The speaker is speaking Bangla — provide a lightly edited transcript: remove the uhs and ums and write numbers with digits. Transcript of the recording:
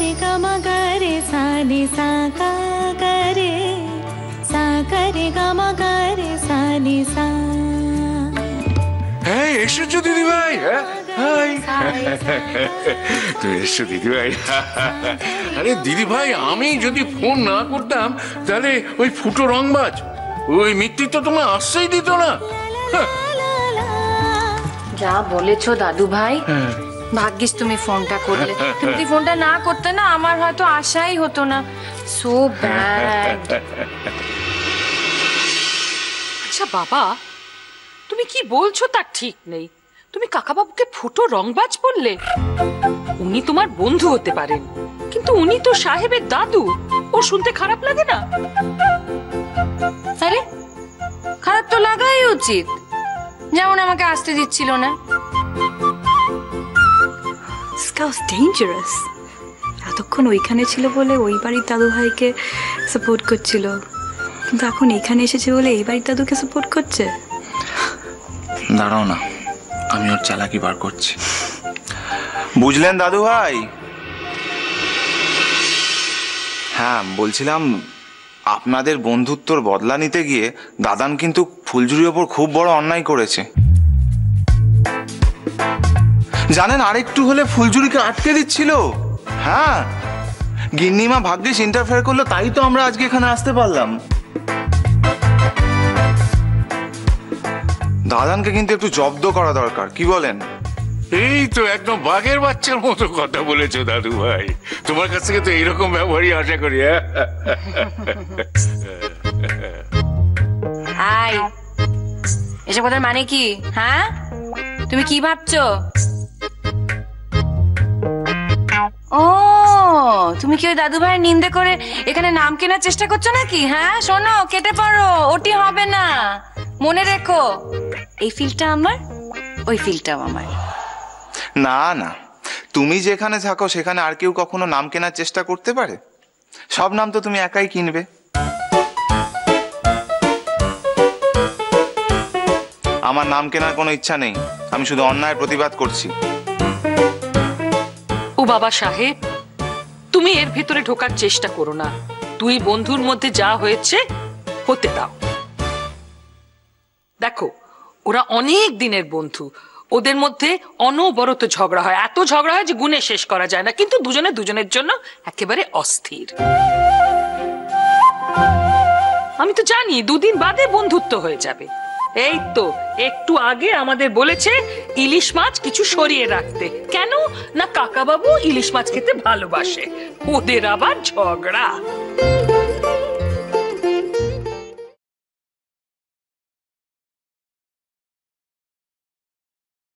रे गा मा गा रे सा नि सा गा गा रे सा गा रे गा मा गा रे सा नि सा। এই এসেছো দিদি ভাই? হাই, তুমি এসছো দিদি ভাই? আরে দিদি ভাই, আমি যদি ফোন না করতাম তাহলে ওই ফুটো রংবাজ ওই মিত্তি তো তোমার আসছেই দিত না। যা বলেছো দাদু ভাই, ভাগ্যিস তুমি ফোনটা করলে। তুমি যদি ফোনটা না করতে না, আমার হয়তো আশাই হতো না। So bad. আচ্ছা বাবা, তুমি কি বলছো তার ঠিক নেই। তুমি কাকাবাবুকে ফুটো রংবাজ বললে? উনি তোমার বন্ধু হতে পারেন, কিন্তু উনি তো সাহেবের দাদু। ও শুনতে খারাপ লাগে না? আরে খারাপ তো লাগাই উচিত, যেমন আমাকে আসতে দিচ্ছিল না। স্কাউস ডেঞ্জারাস। এতক্ষণ ওইখানে ছিল বলে ওই বাড়ির দাদু ভাইকে সাপোর্ট করছিল, কিন্তু এখন এখানে এসেছে বলে এই বাড়ির দাদুকে সাপোর্ট করছে। দাঁড়াও না, আমি ওর চালাকি বার করছি। বুঝলেন দাদু ভাই? হ্যাঁ বলছিলাম, আপনাদের বন্ধুত্বর বদলা নিতে গিয়ে দাদান কিন্তু ফুলঝুরির ওপর খুব বড় অন্যায় করেছে। জানেন, আরেকটু হলে ফুলঝুরিকে আটকে দিচ্ছিল। হ্যাঁ, গিন্নিমা ভাগ্যিস ইন্টারফেয়ার করলো, তাই তো আমরা আজকে এখানে আসতে পারলাম। দাদানকে কিন্তু একটু জব্দ করা দরকার, কি বলেন? এই তো একদম বাঘের বাচ্চার মতো কথা বলেছো দাদু ভাই। তোমার কাছ থেকে তো এইরকম ব্যবহারই আশা করি। হাই, এসব কথার মানে কি? হ্যাঁ, তুমি কি ভাবছো? ও, তুমি কি ওই দাদু ভাইয়ের নিন্দে করে এখানে নাম কেনার চেষ্টা করছো নাকি? হ্যাঁ শোনো, কেটে পড়ো, ওটি হবে না। মনে রেখো, এই ফিলটা আমার, ওই ফিলটাও আমার। না না, তুমি যেখানে থাকো সেখানে আর কেউ কখনো নাম কেনার চেষ্টা করতে পারে? সব নাম তো তুমি একাই কিনবে। আমার নাম কেনার কোনো ইচ্ছা নেই, আমি শুধু অন্যায়ের প্রতিবাদ করছি। ও বাবা সাহেব, তুমি এর ভিতরে ঢোকার চেষ্টা করো না। দুই বন্ধুর মধ্যে যা হয়েছে হতে দাও। দেখো, ওরা অনেক দিনের বন্ধু, ওদের মধ্যে অনবরত ঝগড়া হয়, এত ঝগড়া হয় যে গুণে শেষ করা যায় না, কিন্তু দুজনে দুজনের জন্য একেবারে অস্থির। আমি তো জানি দুদিন বাদে বন্ধুত্ব হয়ে যাবে। এই তো একটু আগে আমাদের বলেছে ইলিশ মাছ কিছু সরিয়ে রাখতে। কেন না কাকাবাবু ইলিশ মাছ খেতে ভালোবাসে, ওদের আবার ঝগড়া।